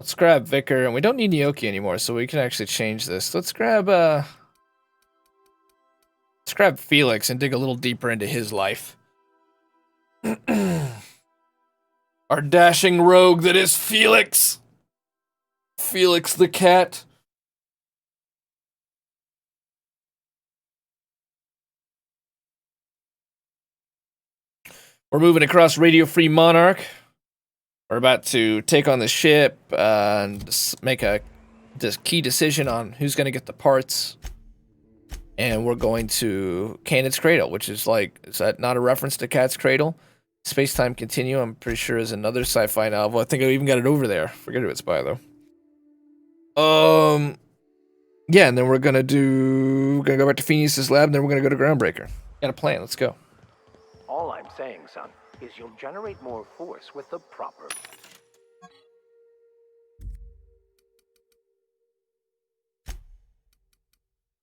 Let's grab Vicar, and we don't need Nyoki anymore, so we can actually change this. Let's grab Felix and dig a little deeper into his life. Our dashing rogue that is Felix. Felix the cat. We're moving across Radio Free Monarch. We're about to take on the ship and make a key decision on who's going to get the parts. And we're going to Candid's Cradle, which is like, is that not a reference to Cat's Cradle? Space-Time Continuum, I'm pretty sure, is another sci-fi novel. I think I even got it over there. Forget who it's by, though. Yeah, and then we're gonna go back to Phineas's lab, and then we're gonna go to Groundbreaker. Got a plan, let's go. All I'm saying, son, is you'll generate more force with the proper...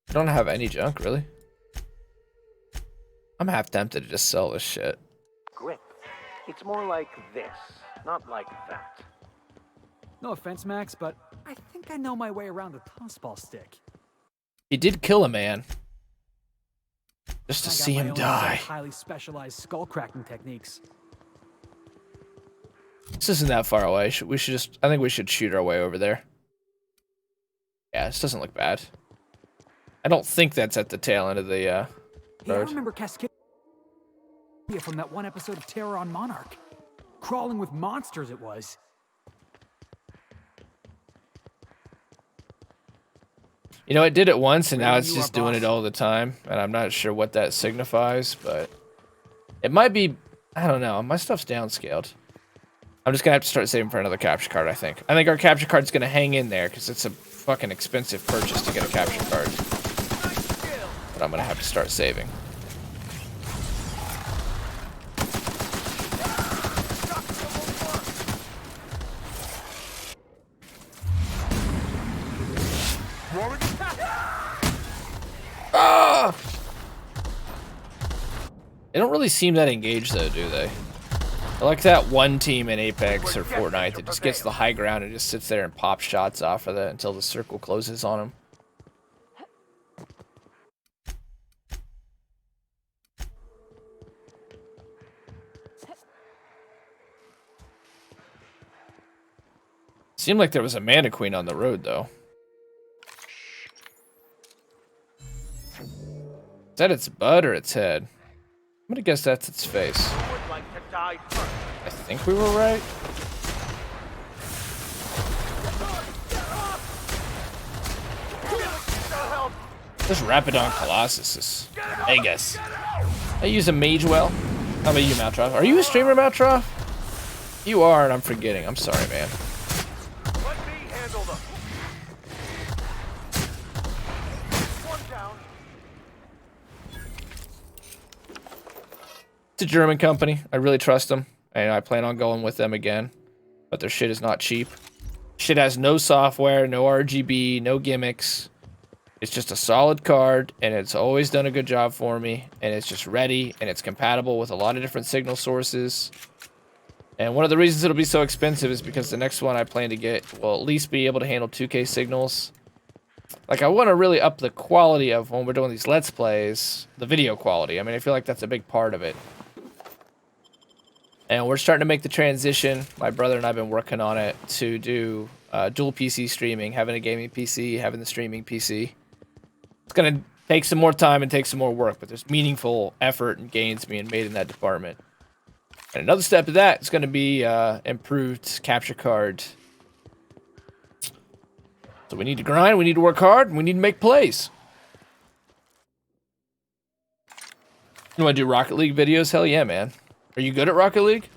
I don't have any junk, really. I'm half tempted to just sell this shit. grip. It's more like this, not like that. No offense, Max, but I think I know my way around a tossball stick. He did kill a man. Just to see him die. Highly specialized skull cracking techniques. This isn't that far away. I think we should shoot our way over there. Yeah, this doesn't look bad. I don't think that's at the tail end of the Yeah, I road. remember Cascadia from that one episode of Terror on Monarch. Crawling with monsters it was. You know, it did it once, and now it's You just are doing boss. it all the time, and I'm not sure what that signifies, but it might be, I don't know, my stuff's downscaled. I'm just gonna have to start saving for another capture card, I think. I think our capture card's gonna hang in there, because it's a fucking expensive purchase to get a capture card. But I'm gonna have to start saving. Ah! They don't really seem that engaged, though, do they? I like that one team in Apex or Fortnite that just gets the high ground and just sits there and pops shots off of it until the circle closes on them. Seemed like there was a Mana Queen on the road, though. Is that its butt or its head? I'm gonna guess that's its face. I think we were right. This Rapidon Colossus is Vegas. I use a Mage well. How about you, Maltroff? Are you a streamer, Maltroff? You are, and I'm forgetting. I'm sorry, man. Let me handle them. One down. It's a German company. I really trust them, and I plan on going with them again. But their shit is not cheap. Shit has no software, no RGB, no gimmicks. It's just a solid card, and it's always done a good job for me. And it's just ready, and it's compatible with a lot of different signal sources. And one of the reasons it'll be so expensive is because the next one I plan to get will at least be able to handle 2K signals. Like, I want to really up the quality of when we're doing these Let's Plays, the video quality. I mean, I feel like that's a big part of it. And we're starting to make the transition. My brother and I have been working on it to do dual PC streaming, having a gaming PC, having the streaming PC. It's going to take some more time and take some more work, but there's meaningful effort and gains being made in that department. And another step of that is going to be improved capture card. So we need to grind, we need to work hard, and we need to make plays. You want to do Rocket League videos? Hell yeah, man. Are you good at Rocket League?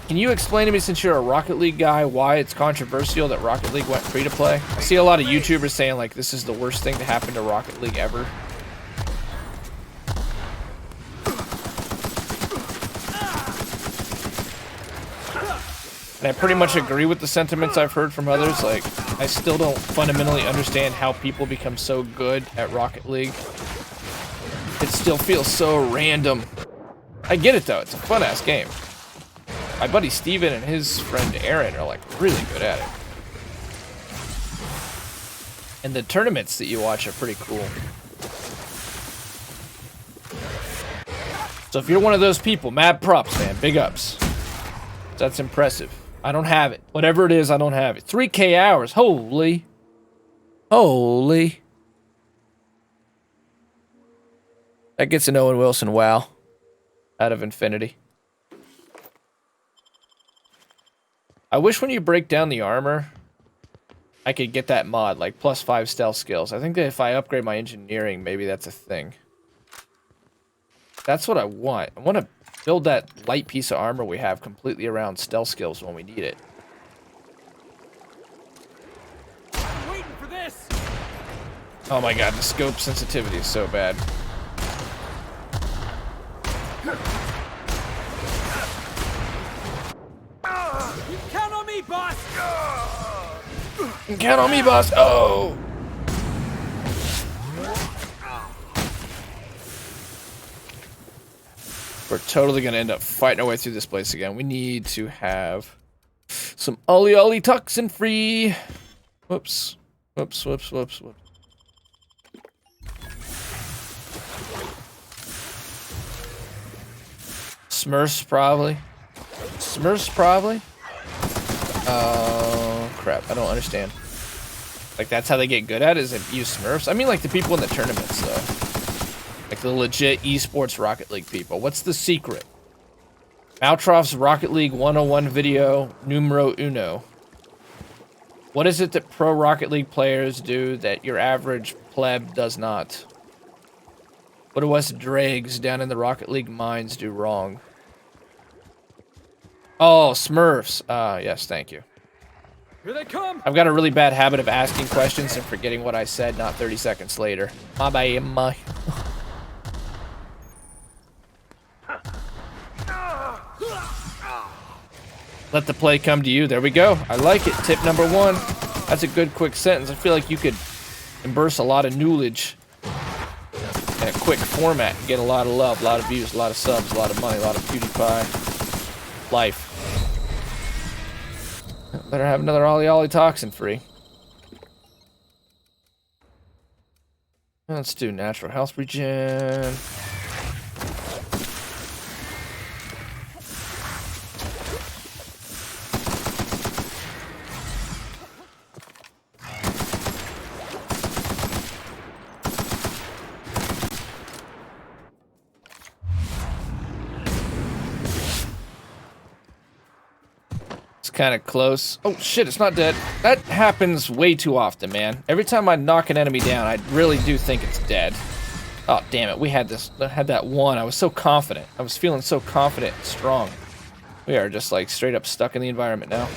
Can you explain to me, since you're a Rocket League guy, why it's controversial that Rocket League went free to play? I see a lot of YouTubers saying, like, this is the worst thing to happen to Rocket League ever. And I pretty much agree with the sentiments I've heard from others. Like, I still don't fundamentally understand how people become so good at Rocket League. It still feels so random. I get it, though. It's a fun-ass game. My buddy Steven and his friend Aaron are like really good at it. And the tournaments that you watch are pretty cool. So if you're one of those people, mad props, man. Big ups. That's impressive. I don't have it. Whatever it is, I don't have it. 3K hours. Holy. Holy. That gets an Owen Wilson wow. Out of infinity. I wish when you break down the armor, I could get that mod, like +5 stealth skills. I think that if I upgrade my engineering, maybe that's a thing. That's what I want. I want to build that light piece of armor we have completely around stealth skills when we need it. I'm waiting for this. Oh my god, the scope sensitivity is so bad. You can count on me, boss. You can count on me, boss. Oh! We're totally gonna end up fighting our way through this place again. We need to have some Ollie toxin free. Whoops. Whoops, whoops, whoops, whoops. Smurfs probably. Smurfs probably. Oh crap, I don't understand. Like that's how they get good at it, is it use Smurfs? I mean like the people in the tournaments though. Like the legit esports Rocket League people. What's the secret? Maltroff's Rocket League 101 video numero uno. What is it that pro Rocket League players do that your average pleb does not? What do us dregs down in the Rocket League mines do wrong? Oh, Smurfs. Yes, thank you. Here they come. I've got a really bad habit of asking questions and forgetting what I said not 30 seconds later. My bad, my. Let the play come to you. There we go. I like it. Tip number 1. That's a good quick sentence. I feel like you could immerse a lot of knowledge in a quick format and get a lot of love, a lot of views, a lot of subs, a lot of money, a lot of PewDiePie life. Better have another Ollie toxin free. Let's do natural health regen. Kind of close. Oh shit, it's not dead. That happens way too often, man. Every time I knock an enemy down, I really do think it's dead. Oh damn it, we had this. I had that one. I was so confident. I was feeling so confident and strong. We are just like straight up stuck in the environment now.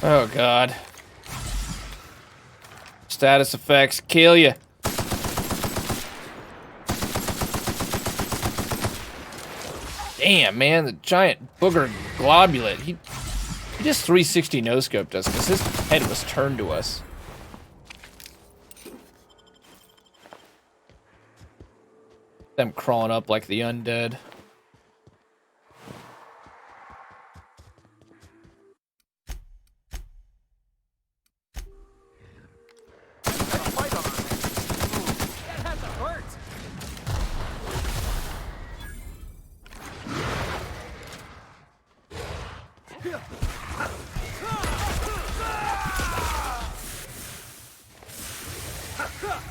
Oh god. Status effects kill you. Damn, man, the giant booger globulate. He just 360 no-scoped us because his head was turned to us. Them crawling up like the undead.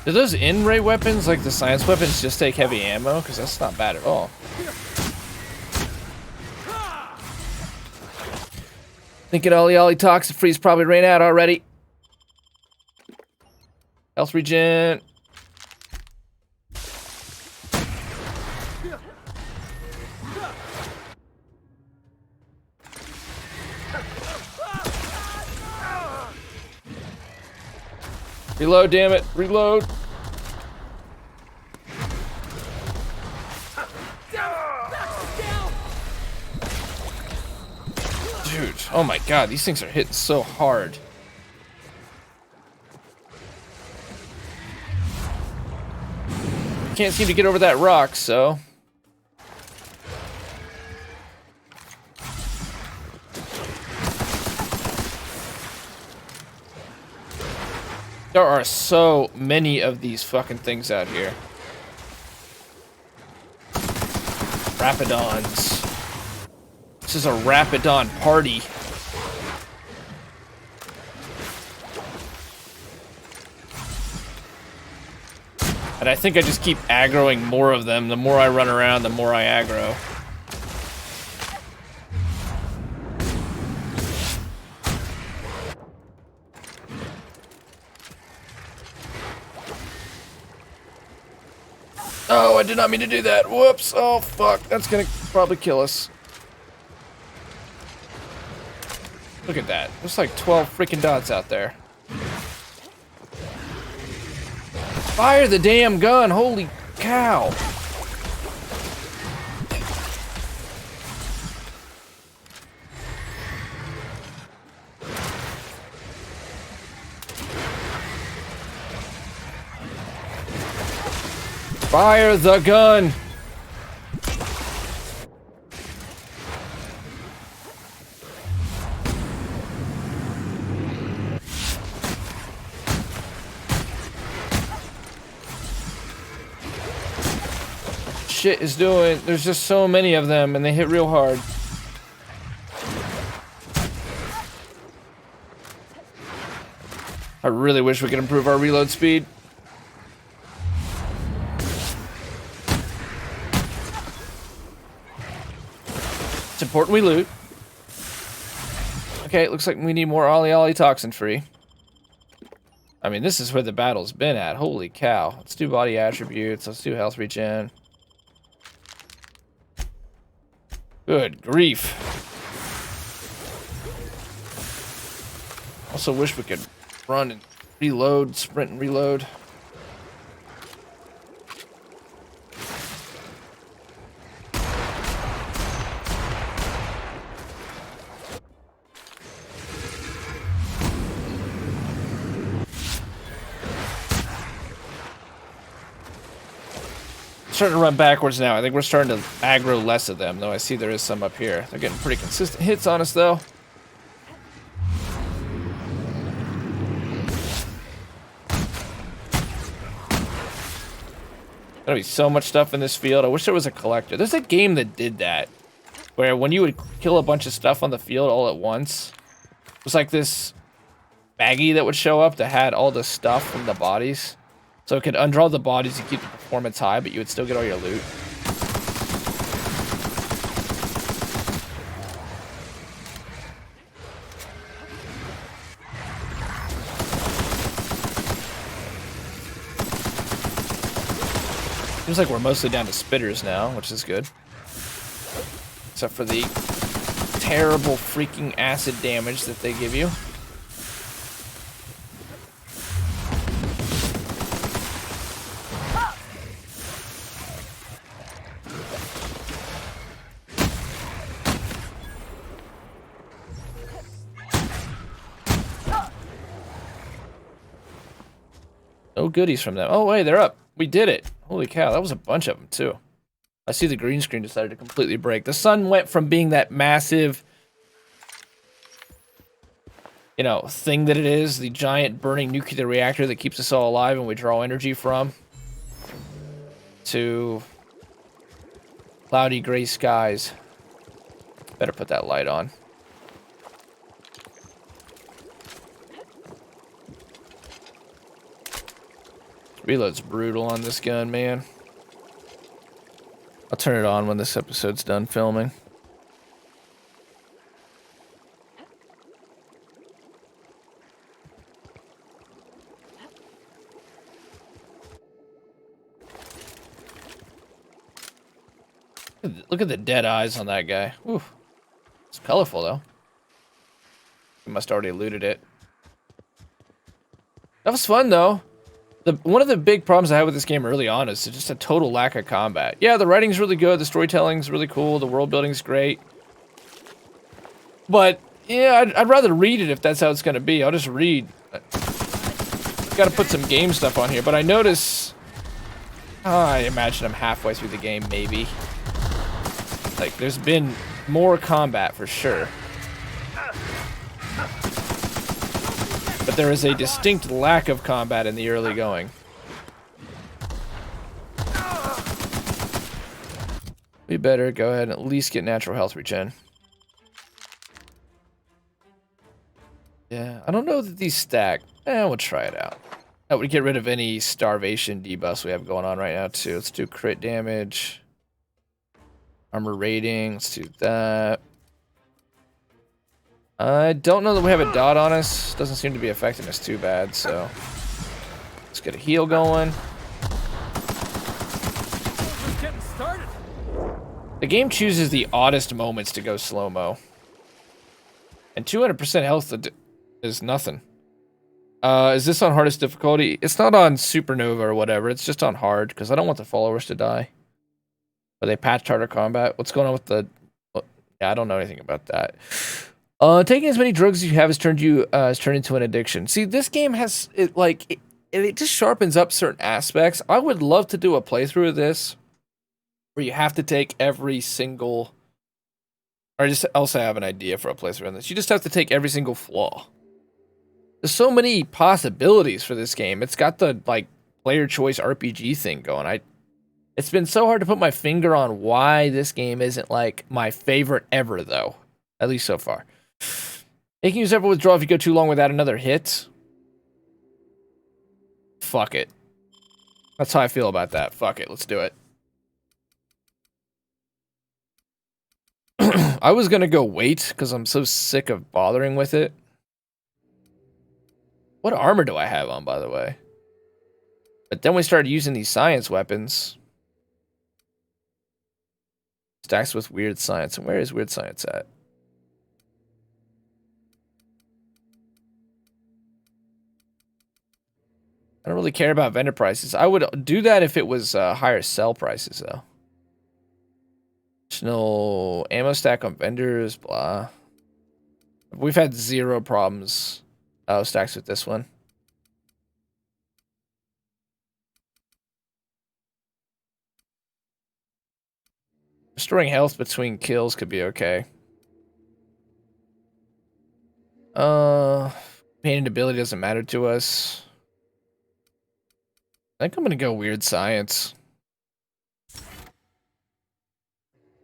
Do those in-ray weapons, like the science weapons, just take heavy ammo? Because that's not bad at all. Thinking Ollie toxin freeze probably ran out already. Health regen. Reload, damn it. Reload. Dude, oh my god, these things are hitting so hard. can't seem to get over that rock, so... There are so many of these fucking things out here. Rapidons. This is a Rapidon party. And I think I just keep aggroing more of them. The more I run around, the more I aggro. Oh, I did not mean to do that. Whoops. Oh, fuck. That's gonna probably kill us. Look at that. There's like 12 freaking dots out there. Fire the damn gun. Holy cow. Fire the gun! Shit is doing. There's just so many of them and they hit real hard. I really wish we could improve our reload speed. It's important we loot. Okay, it looks like we need more Ollie Ollie toxin free. I mean, this is where the battle's been at. Holy cow. Let's do body attributes. Let's do health regen. Good grief. Also wish we could run and reload, sprint and reload. Starting to run backwards now. I think we're starting to aggro less of them, though I see there is some up here. They're getting pretty consistent hits on us, though. There'll be so much stuff in this field. I wish there was a collector. There's a game that did that, where when you would kill a bunch of stuff on the field all at once, it was like this baggie that would show up that had all the stuff from the bodies. So it could undraw the bodies to keep the performance high, but you would still get all your loot. Seems like we're mostly down to spitters now, which is good. Except for the terrible freaking acid damage that they give you. No goodies from them. Oh, wait, they're up. We did it. Holy cow, that was a bunch of them, too. I see the green screen decided to completely break. The sun went from being that massive, you know, thing that it is, the giant burning nuclear reactor that keeps us all alive and we draw energy from, to cloudy gray skies. Better put that light on. Reload's brutal on this gun, man. I'll turn it on when this episode's done filming. Look at the dead eyes on that guy. Whew. It's colorful, though. We must already looted it. That was fun, though. One of the big problems I had with this game early on is just a total lack of combat. Yeah, the writing's really good, the storytelling's really cool, the world building's great. But, yeah, I'd rather read it if that's how it's going to be. I'll just read. Got to put some game stuff on here, but I notice I imagine I'm halfway through the game, maybe. Like, there's been more combat for sure. But there is a distinct lack of combat in the early going. We better go ahead and at least get natural health regen. Yeah, I don't know that these stack. We'll try it out. That would get rid of any starvation debuffs we have going on right now, too. Let's do crit damage. Armor rating, let's do that. I don't know that we have a dot on us. Doesn't seem to be affecting us too bad, so let's get a heal going. Just getting started. The game chooses the oddest moments to go slow-mo. And 200% health is nothing. Is this on hardest difficulty? It's not on supernova or whatever. It's just on hard, because I don't want the followers to die. But they patched harder combat. What's going on with the... Yeah, I don't know anything about that. Taking as many drugs as you have has turned into an addiction. See, this game has it just sharpens up certain aspects. I would love to do a playthrough of this where you have to take every single, or just also have an idea for a playthrough on this. You just have to take every single flaw. There's so many possibilities for this game. It's got the player choice RPG thing going. It's been so hard to put my finger on why this game isn't my favorite ever though, at least so far. It can use several withdraw if you go too long without another hit. Fuck it. That's how I feel about that. Fuck it. Let's do it. I was gonna go wait because I'm so sick of bothering with it. What armor do I have on, by the way? But then we started using these science weapons. Stacks with weird science. And where is weird science at? I don't really care about vendor prices. I would do that if it was higher sell prices, though. Additional ammo stack on vendors, blah. We've had zero problems. Stacks with this one. Restoring health between kills could be okay. Painted ability doesn't matter to us. I think I'm gonna go weird science.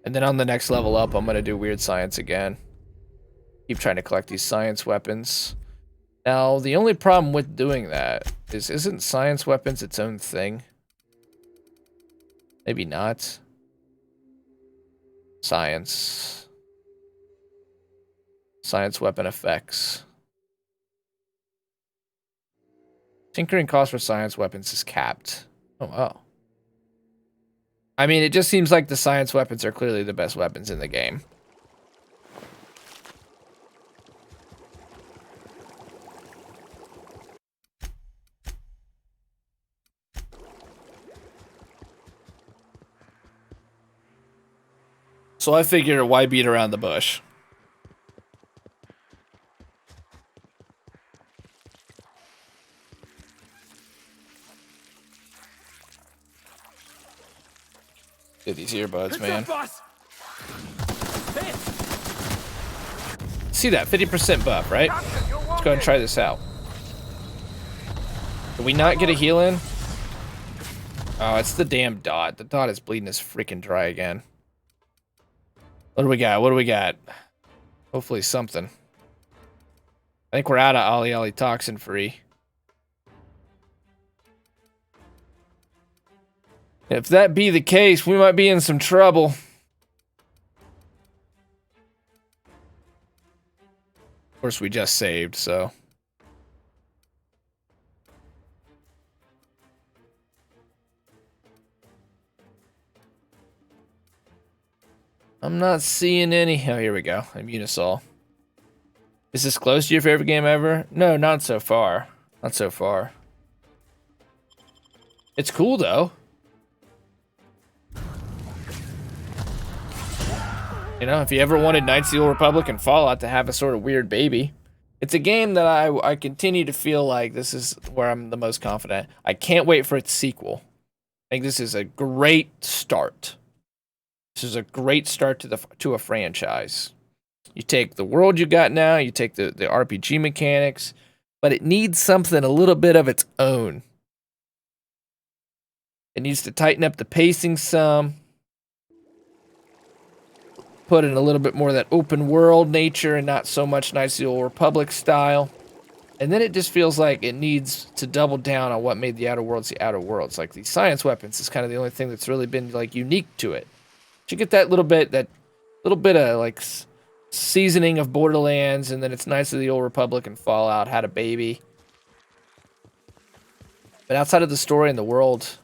And then on the next level up, I'm gonna do weird science again. Keep trying to collect these science weapons. Now, the only problem with doing that is, isn't science weapons its own thing? Maybe not. Science. Science weapon effects. Tinkering cost for science weapons is capped. Oh, wow. I mean, it just seems like the science weapons are clearly the best weapons in the game. So I figure, why beat around the bush? Get these earbuds, man. See that 50% buff, right? Let's go ahead and try this out. Did we not get a heal in? Oh, it's the damn dot. The dot is bleeding us freaking dry again. What do we got? What do we got? Hopefully something. I think we're out of Ollie Ollie toxin free. If that be the case, we might be in some trouble. Of course, we just saved, so. I'm not seeing any. Oh, here we go. Immunosol. Is this close to your favorite game ever? No, not so far. Not so far. It's cool, though. You know, if you ever wanted Knights of the Old Republic and Fallout to have a sort of weird baby, it's a game that I continue to feel like this is where I'm the most confident. I can't wait for its sequel. I think this is a great start. This is a great start to a franchise. You take the world you got now, you take the RPG mechanics, but it needs something a little bit of its own. It needs to tighten up the pacing some, put in a little bit more of that open world nature and not so much Knights of the Old Republic style. And then it just feels like it needs to double down on what made the Outer Worlds the Outer Worlds. Like these science weapons is kind of the only thing that's really been like unique to it. You get that little bit of like seasoning of Borderlands, and then it's Knights of the Old Republic and Fallout had a baby. But outside of the story and the world,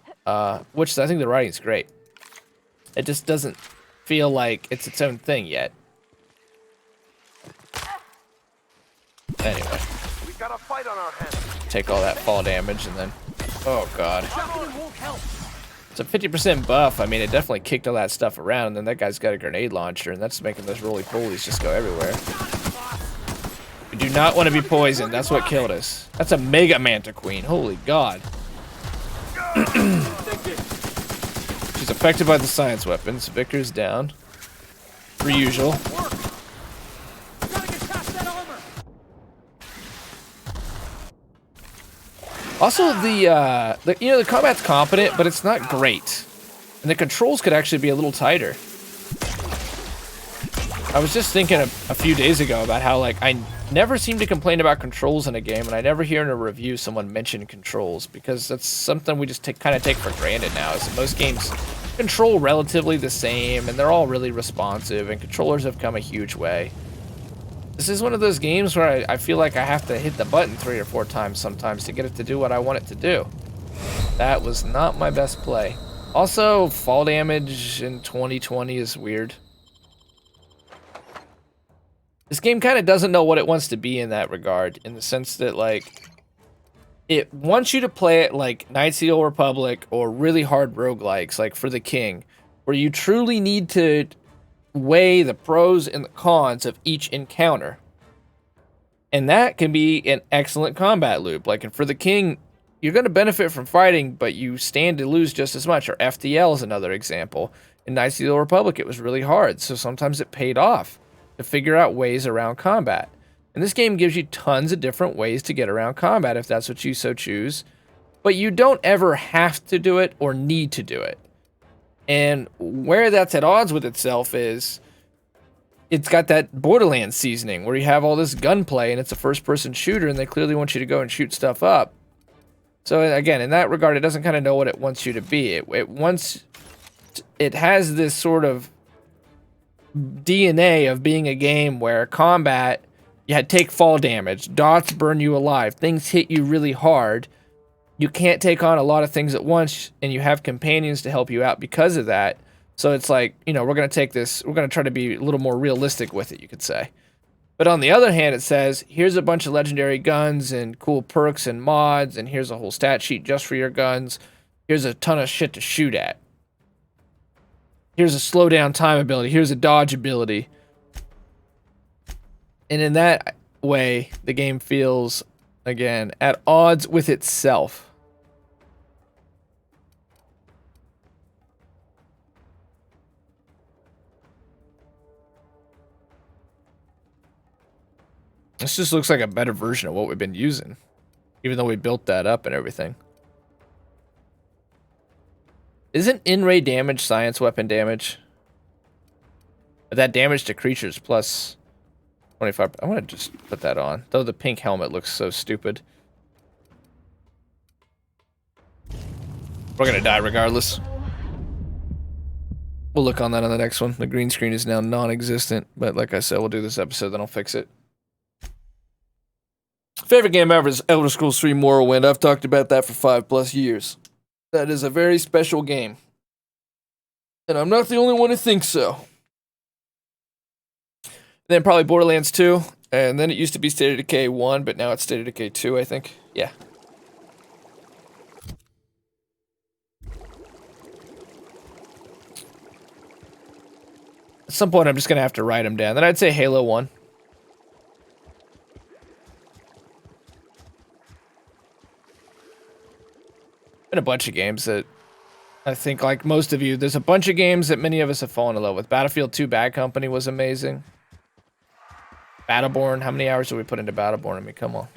which I think the writing's great, it just doesn't feel like it's its own thing yet. Anyway. We've got a fight on our hands. Take all that fall damage and then... Oh, God. It's a 50% buff. I mean, it definitely kicked all that stuff around, and then that guy's got a grenade launcher, and that's making those roly-polies just go everywhere. We do not want to be poisoned. That's what killed us. That's a Mega Mantiqueen. Holy God. She's affected by the science weapons. Victor's down. Per usual. Also, the combat's competent, but it's not great. And the controls could actually be a little tighter. I was just thinking a few days ago about how, like, I never seem to complain about controls in a game, and I never hear in a review someone mention controls, because that's something we just kind of take for granted now, is that most games control relatively the same, and they're all really responsive, and controllers have come a huge way. This is one of those games where I feel like I have to hit the button 3 or 4 times sometimes to get it to do what I want it to do. That was not my best play. Also, fall damage in 2020 is weird. This game kind of doesn't know what it wants to be in that regard, in the sense that, like, it wants you to play it like Knights of the Old Republic or really hard roguelikes, like For the King, where you truly need to weigh the pros and the cons of each encounter. And that can be an excellent combat loop. Like in For the King, you're going to benefit from fighting, but you stand to lose just as much. Or FTL is another example. In Knights of the Old Republic, it was really hard, so sometimes it paid off to figure out ways around combat. And this game gives you tons of different ways to get around combat if that's what you so choose. But you don't ever have to do it or need to do it. And where that's at odds with itself is it's got that Borderlands seasoning where you have all this gunplay and it's a first-person shooter and they clearly want you to go and shoot stuff up. So again, in that regard, it doesn't kind of know what it wants you to be. It has this sort of DNA of being a game where combat, you had take fall damage, dots burn you alive, things hit you really hard. You can't take on a lot of things at once, and you have companions to help you out because of that. So it's like, you know, we're going to try to be a little more realistic with it, you could say. But on the other hand, it says, here's a bunch of legendary guns and cool perks and mods, and here's a whole stat sheet just for your guns. Here's a ton of shit to shoot at. Here's a slow down time ability. Here's a dodge ability. And in that way, the game feels, again, at odds with itself. This just looks like a better version of what we've been using, even though we built that up and everything. Isn't in-ray damage science weapon damage? That damage to creatures plus 25. I want to just put that on, though the pink helmet looks so stupid. We're gonna die regardless. We'll look on that on the next one. The green screen is now non-existent, but like I said, we'll do this episode, then I'll fix it. Favorite game ever is Elder Scrolls 3 Morrowind. I've talked about that for 5+ years. That is a very special game. And I'm not the only one who thinks so. Then probably Borderlands 2, and then it used to be State of Decay 1, but now it's State of Decay 2, I think. Yeah. At some point, I'm just going to have to write them down. Then I'd say Halo 1. Been a bunch of games that I think, like most of you, there's a bunch of games that many of us have fallen in love with. Battlefield 2 Bad Company was amazing. Battleborn, how many hours did we put into Battleborn? I mean, come on.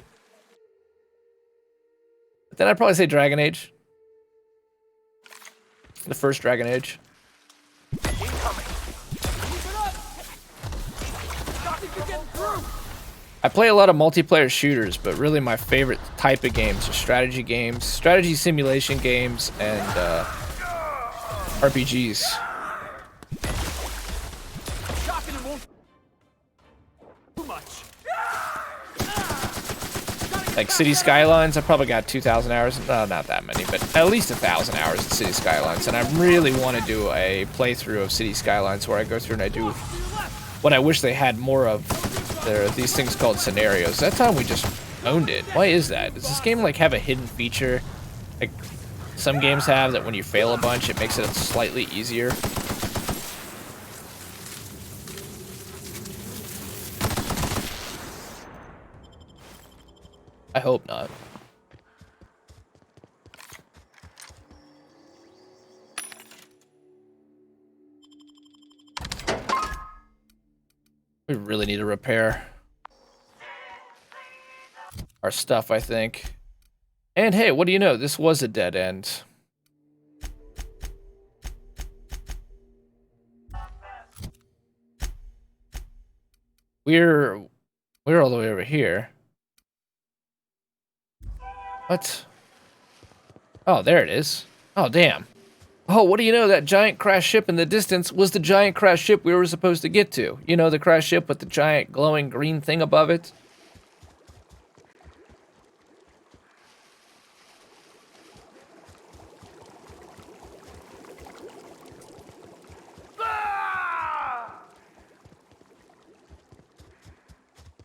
But then I'd probably say Dragon Age. The first Dragon Age. I play a lot of multiplayer shooters, but really my favorite type of games are strategy simulation games, and RPGs. Like City Skylines, I probably got 2,000 hours. No, not that many, but at least 1,000 hours in City Skylines. And I really want to do a playthrough of City Skylines where I go through and I do what I wish they had more of. There are these things called scenarios. That time we just owned it. Why is that? Does this game like have a hidden feature? Like some games have that when you fail a bunch, it makes it slightly easier. I hope not. We really need to repair our stuff, I think. And hey, what do you know? This was a dead end. We're all the way over here. What? Oh, there it is. Oh, damn. Oh, what do you know? That giant crashed ship in the distance was the giant crashed ship we were supposed to get to. You know, the crashed ship with the giant glowing green thing above it?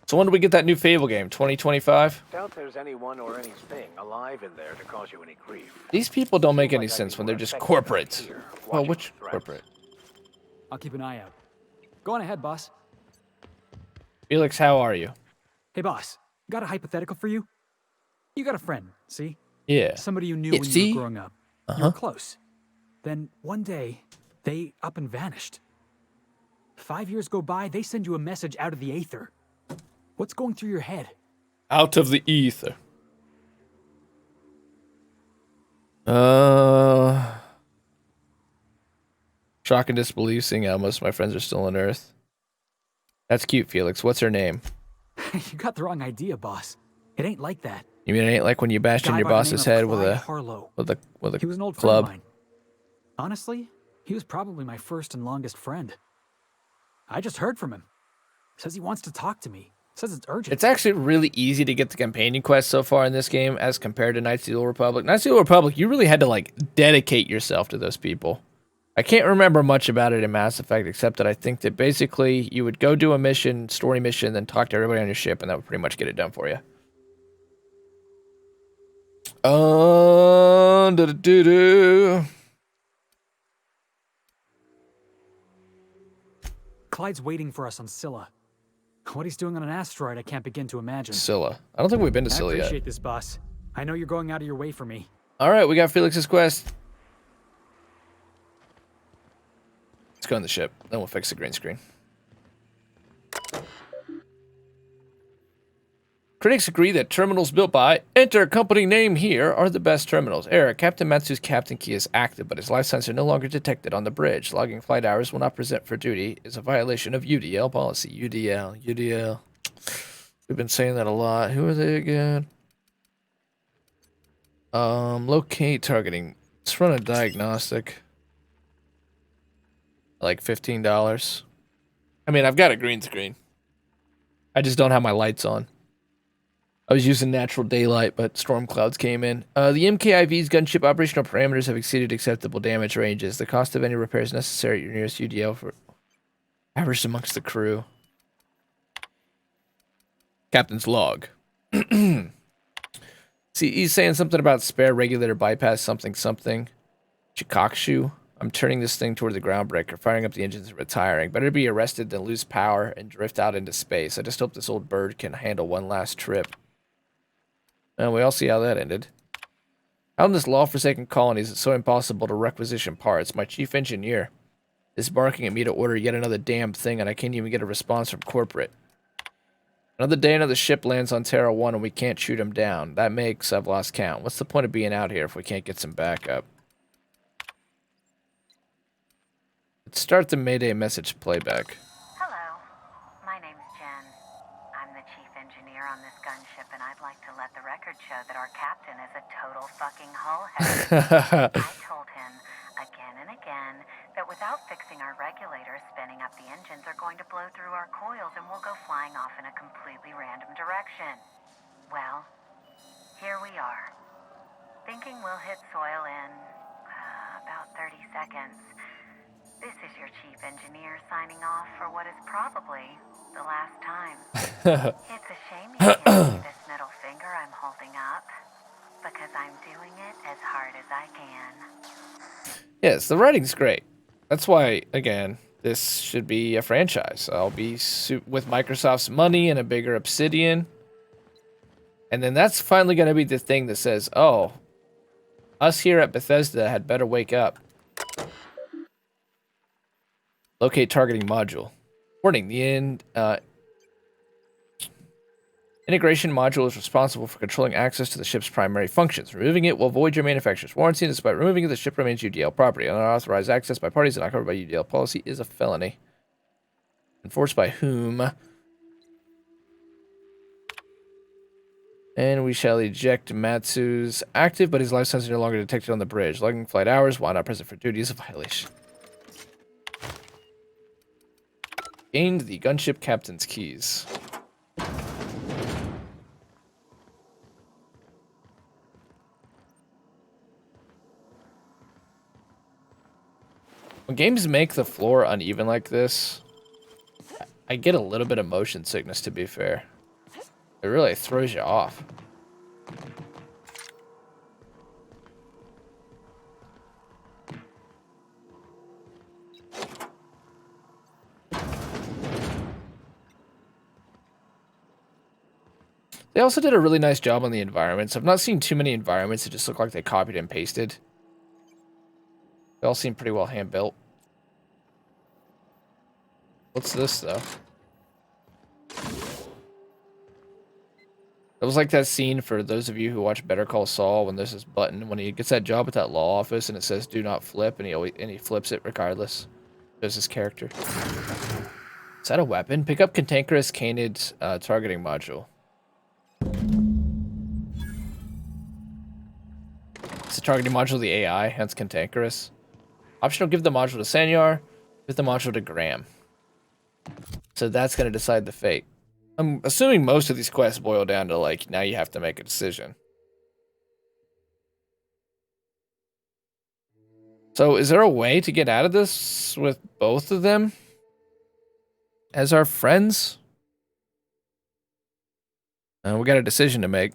So when do we get that new Fable game? 2025? Doubt there's anyone or anything alive in there to cause you any grief. These people don't make any sense when they're just corporate. Well, which corporate? I'll keep an eye out. Go on ahead, boss. Felix, how are you? Hey, boss. Got a hypothetical for you? You got a friend, see? Yeah. Somebody you knew Yeah, when see? you were growing up. You were close. Then one day, they up and vanished. 5 years go by, they send you a message out of the aether. What's going through your head? Out of the ether. Shock and disbelief seeing how most of my friends are still on Earth. That's cute, Felix. What's her name? You got the wrong idea, boss. It ain't like that. You mean it ain't like when you bashed in Guy your by the boss's name of head with Clyde a Harlow. with He was an a old friend of club? mine. Honestly, he was probably my first and longest friend. I just heard from him. Says he wants to talk to me. Says it's urgent. It's actually really easy to get the companion quest so far in this game as compared to Knights of the Old Republic. Knights of the Old Republic, you really had to like dedicate yourself to those people. I can't remember much about it in Mass Effect except that I think that basically you would go do a mission, story mission, then talk to everybody on your ship, and that would pretty much get it done for you. Clyde's waiting for us on Scylla. What he's doing on an asteroid, I can't begin to imagine. Scylla. I don't think we've been to I Scylla yet. appreciate this, boss. I know you're going out of your way for me. All right, we got Felix's quest. Let's go on the ship. Then we'll fix the green screen. Critics agree that terminals built by enter company name here are the best terminals. Error. Captain Matsu's captain key is active, but his life signs are no longer detected on the bridge. Logging flight hours will not present for duty is a violation of UDL policy. UDL. We've been saying that a lot. Who are they again? Locate targeting. Let's run a diagnostic. Like $15. I mean, I've got a green screen. I just don't have my lights on. I was using natural daylight, but storm clouds came in. The MKIV's gunship operational parameters have exceeded acceptable damage ranges. The cost of any repairs necessary at your nearest UDL for averaged amongst the crew. Captain's log. See, he's saying something about spare regulator bypass something. Chikakshu. I'm turning this thing toward the groundbreaker, firing up the engines and retiring. Better be arrested than lose power and drift out into space. I just hope this old bird can handle one last trip. And we all see how that ended. How in this law-forsaken colony is it so impossible to requisition parts? My chief engineer is barking at me to order yet another damn thing, and I can't even get a response from corporate. Another day, another ship lands on Terra 1, and we can't shoot him down. That makes I've lost count. What's the point of being out here if we can't get some backup? Let's start the Mayday message playback. Hello, my name's Jen. I'm the chief engineer on this gunship, and I'd like to let the record show that our captain is a total fucking hullhead. I told him again and again that without fixing our regulators, spinning up the engines are going to blow through our coils and we'll go flying off in a completely random direction. Well, here we are. Thinking we'll hit soil in about 30 seconds. This is your chief engineer signing off for what is probably the last time. It's a shame you can't see this middle finger I'm holding up, because I'm doing it as hard as I can. Yes, the writing's great. That's why, again, this should be a franchise. I'll be with Microsoft's money and a bigger Obsidian. And then that's finally going to be the thing that says, oh, us here at Bethesda had better wake up. Locate targeting module. Warning, the integration module is responsible for controlling access to the ship's primary functions. Removing it will void your manufacturer's warranty, and despite removing it, the ship remains UDL property. Unauthorized access by parties not covered by UDL policy is a felony. Enforced by whom? And we shall eject Matsu's active, but his life sensor is no longer detected on the bridge. Logging flight hours while not present for duty is a violation. Gained the gunship captain's keys. When games make the floor uneven like this, I get a little bit of motion sickness, to be fair. It really throws you off. They also did a really nice job on the environments. I've not seen too many environments that just look like they copied and pasted. They all seem pretty well hand-built. What's this, though? It was like that scene for those of you who watch Better Call Saul when there's this button when he gets that job at that law office and it says "Do not flip" and he flips it regardless. There's this character. Is that a weapon? Pick up Cantankerous Canid targeting module. It's the targeting module of the AI, hence Cantankerous. Optional, give the module to Sanyar, give the module to Graham. So that's going to decide the fate. I'm assuming most of these quests boil down to, like, now you have to make a decision. So is there a way to get out of this with both of them as our friends? We got a decision to make.